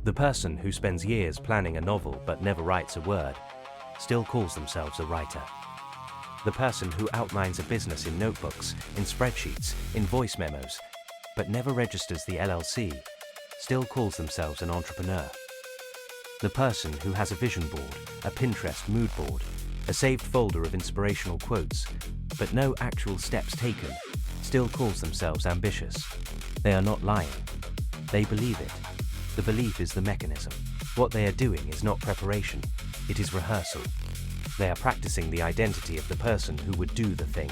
The person who spends years planning a novel but never writes a word still calls themselves a writer. The person who outlines a business in notebooks, in spreadsheets, in voice memos, but never registers the LLC still calls themselves an entrepreneur. The person who has a vision board, a Pinterest mood board, a saved folder of inspirational quotes, but no actual steps taken, still calls themselves ambitious. They are not lying. They believe it. The belief is the mechanism. What they are doing is not preparation, it is rehearsal. They are practicing the identity of the person who would do the thing,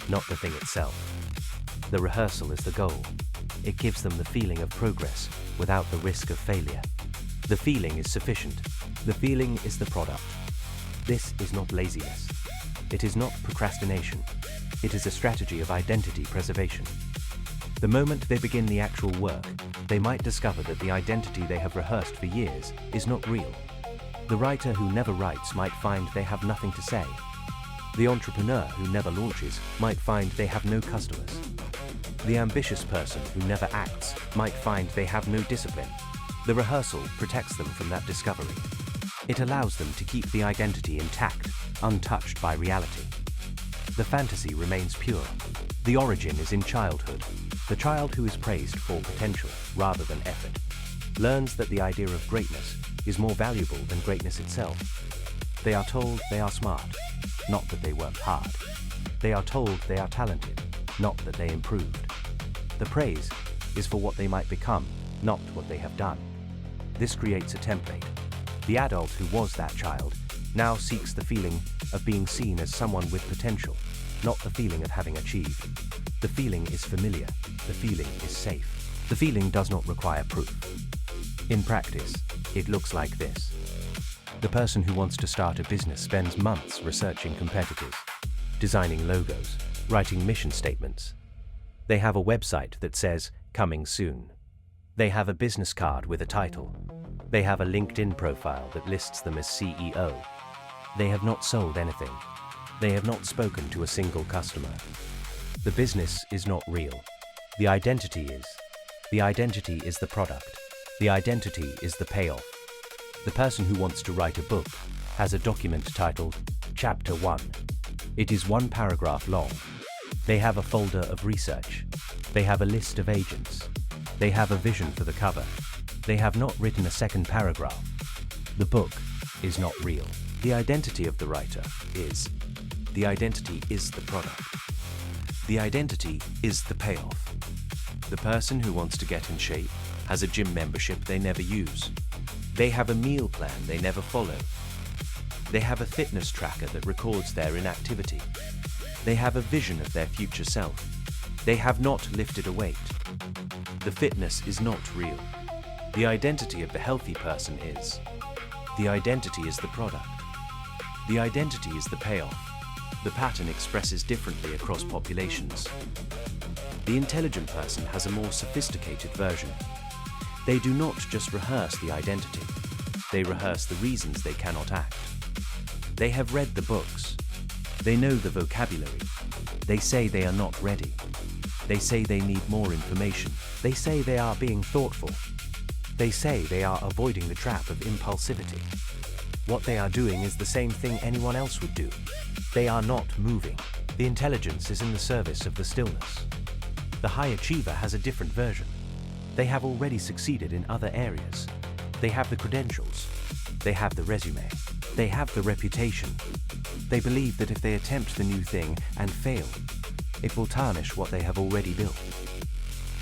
not the thing itself. The rehearsal is the goal. It gives them the feeling of progress without the risk of failure. The feeling is sufficient. The feeling is the product. This is not laziness. It is not procrastination. It is a strategy of identity preservation. The moment they begin the actual work, they might discover that the identity they have rehearsed for years is not real. The writer who never writes might find they have nothing to say. The entrepreneur who never launches might find they have no customers. The ambitious person who never acts might find they have no discipline. The rehearsal protects them from that discovery. It allows them to keep the identity intact, untouched by reality. The fantasy remains pure. The origin is in childhood. The child who is praised for potential rather than effort learns that the idea of greatness is more valuable than greatness itself. They are told they are smart, not that they worked hard. They are told they are talented, not that they improved. The praise is for what they might become, not what they have done. This creates a template. The adult who was that child now seeks the feeling of being seen as someone with potential, not the feeling of having achieved. The feeling is familiar. The feeling is safe. The feeling does not require proof. In practice, it looks like this. The person who wants to start a business spends months researching competitors, designing logos, writing mission statements. They have a website that says, "Coming soon." They have a business card with a title. They have a LinkedIn profile that lists them as CEO. They have not sold anything. They have not spoken to a single customer. The business is not real. The identity is. The identity is the product. The identity is the payoff. The person who wants to write a book has a document titled Chapter 1. It is 1 paragraph long. They have a folder of research. They have a list of agents. They have a vision for the cover. They have not written a second paragraph. The book is not real. The identity of the writer is. The identity is the product. The identity is the payoff. The person who wants to get in shape has a gym membership they never use. They have a meal plan they never follow. They have a fitness tracker that records their inactivity. They have a vision of their future self. They have not lifted a weight. The fitness is not real. The identity of the healthy person is. The identity is the product. The identity is the payoff. The pattern expresses differently across populations. The intelligent person has a more sophisticated version. They do not just rehearse the identity. They rehearse the reasons they cannot act. They have read the books. They know the vocabulary. They say they are not ready. They say they need more information. They say they are being thoughtful. They say they are avoiding the trap of impulsivity. What they are doing is the same thing anyone else would do. They are not moving. The intelligence is in the service of the stillness. The high achiever has a different version. They have already succeeded in other areas. They have the credentials. They have the resume. They have the reputation. They believe that if they attempt the new thing and fail, it will tarnish what they have already built.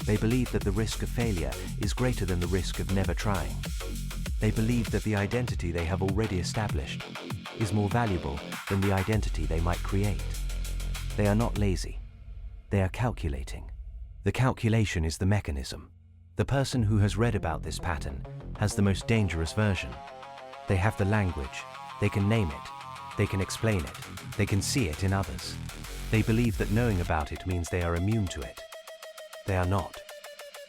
They believe that the risk of failure is greater than the risk of never trying. They believe that the identity they have already established is more valuable than the identity they might create. They are not lazy. They are calculating. The calculation is the mechanism. The person who has read about this pattern has the most dangerous version. They have the language. They can name it. They can explain it. They can see it in others. They believe that knowing about it means they are immune to it. They are not.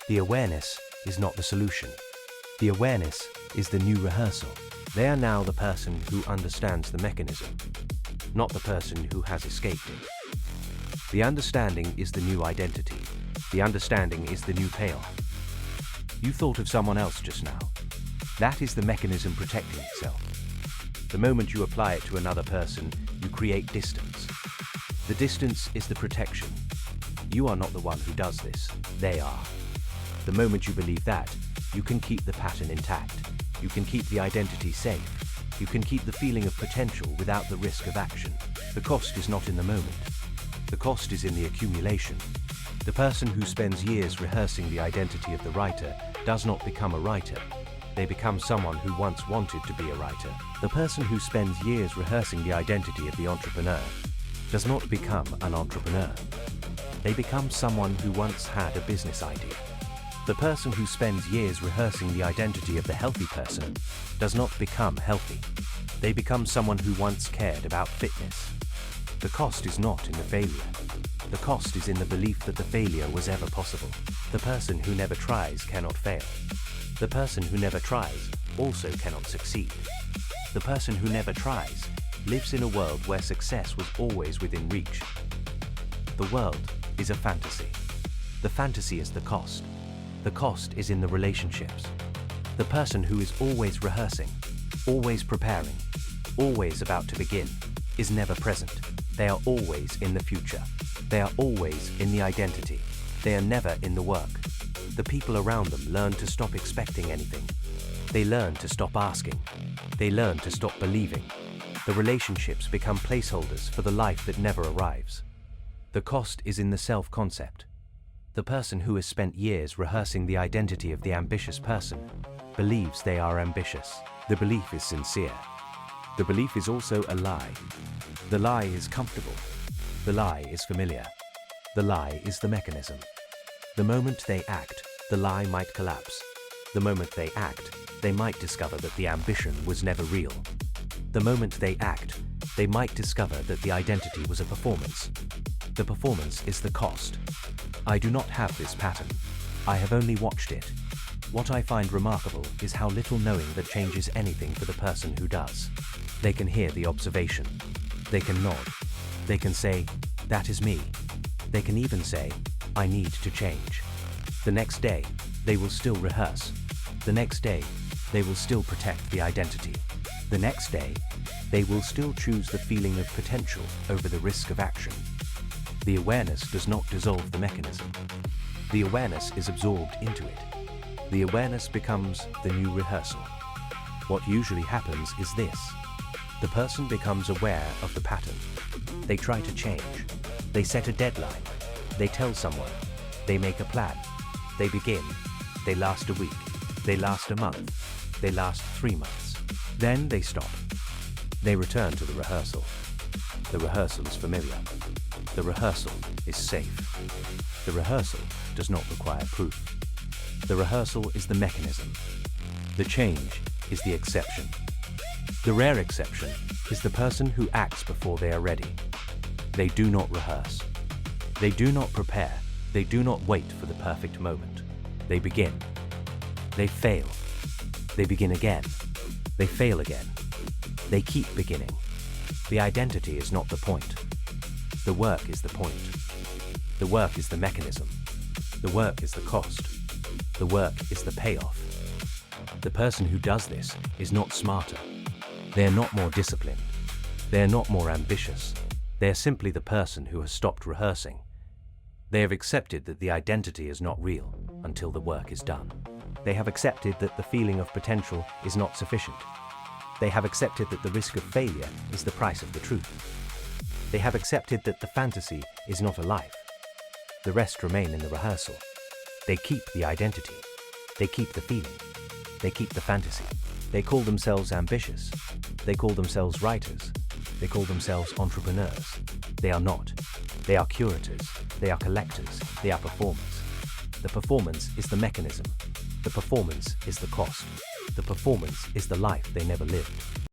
The awareness is not the solution. The awareness is the new rehearsal. They are now the person who understands the mechanism, not the person who has escaped it. The understanding is the new identity. The understanding is the new payoff. You thought of someone else just now. That is the mechanism protecting itself. The moment you apply it to another person, you create distance. The distance is the protection. You are not the one who does this, they are. The moment you believe that, you can keep the pattern intact. You can keep the identity safe. You can keep the feeling of potential without the risk of action. The cost is not in the moment. The cost is in the accumulation. The person who spends years rehearsing the identity of the writer does not become a writer. They become someone who once wanted to be a writer. The person who spends years rehearsing the identity of the entrepreneur does not become an entrepreneur. They become someone who once had a business idea. The person who spends years rehearsing the identity of the healthy person does not become healthy. They become someone who once cared about fitness. The cost is not in the failure. The cost is in the belief that the failure was ever possible. The person who never tries cannot fail. The person who never tries also cannot succeed. The person who never tries lives in a world where success was always within reach. The world is a fantasy. The fantasy is the cost. The cost is in the relationships. The person who is always rehearsing, always preparing, always about to begin, is never present. They are always in the future. They are always in the identity. They are never in the work. The people around them learn to stop expecting anything. They learn to stop asking. They learn to stop believing. The relationships become placeholders for the life that never arrives. The cost is in the self-concept. The person who has spent years rehearsing the identity of the ambitious person believes they are ambitious. The belief is sincere. The belief is also a lie. The lie is comfortable. The lie is familiar. The lie is the mechanism. The moment they act, the lie might collapse. The moment they act, they might discover that the ambition was never real. The moment they act, they might discover that the identity was a performance. The performance is the cost. I do not have this pattern. I have only watched it. What I find remarkable is how little knowing that changes anything for the person who does. They can hear the observation. They can nod. They can say, that is me. They can even say, I need to change. The next day, they will still rehearse. The next day, they will still protect the identity. The next day, they will still choose the feeling of potential over the risk of action. The awareness does not dissolve the mechanism. The awareness is absorbed into it. The awareness becomes the new rehearsal. What usually happens is this. The person becomes aware of the pattern. They try to change. They set a deadline. They tell someone. They make a plan. They begin. They last a week. They last a month. They last 3 months. Then they stop. They return to the rehearsal. The rehearsal is familiar. The rehearsal is safe. The rehearsal does not require proof. The rehearsal is the mechanism. The change is the exception. The rare exception is the person who acts before they are ready. They do not rehearse. They do not prepare. They do not wait for the perfect moment. They begin. They fail. They begin again. They fail again. They keep beginning. The identity is not the point. The work is the point. The work is the mechanism. The work is the cost. The work is the payoff. The person who does this is not smarter. They are not more disciplined. They are not more ambitious. They are simply the person who has stopped rehearsing. They have accepted that the identity is not real until the work is done. They have accepted that the feeling of potential is not sufficient. They have accepted that the risk of failure is the price of the truth. They have accepted that the fantasy is not a life. The rest remain in the rehearsal. They keep the identity. They keep the feeling. They keep the fantasy. They call themselves ambitious. They call themselves writers. They call themselves entrepreneurs. They are not. They are curators. They are collectors. They are performers. The performance is the mechanism. The performance is the cost. The performance is the life they never lived.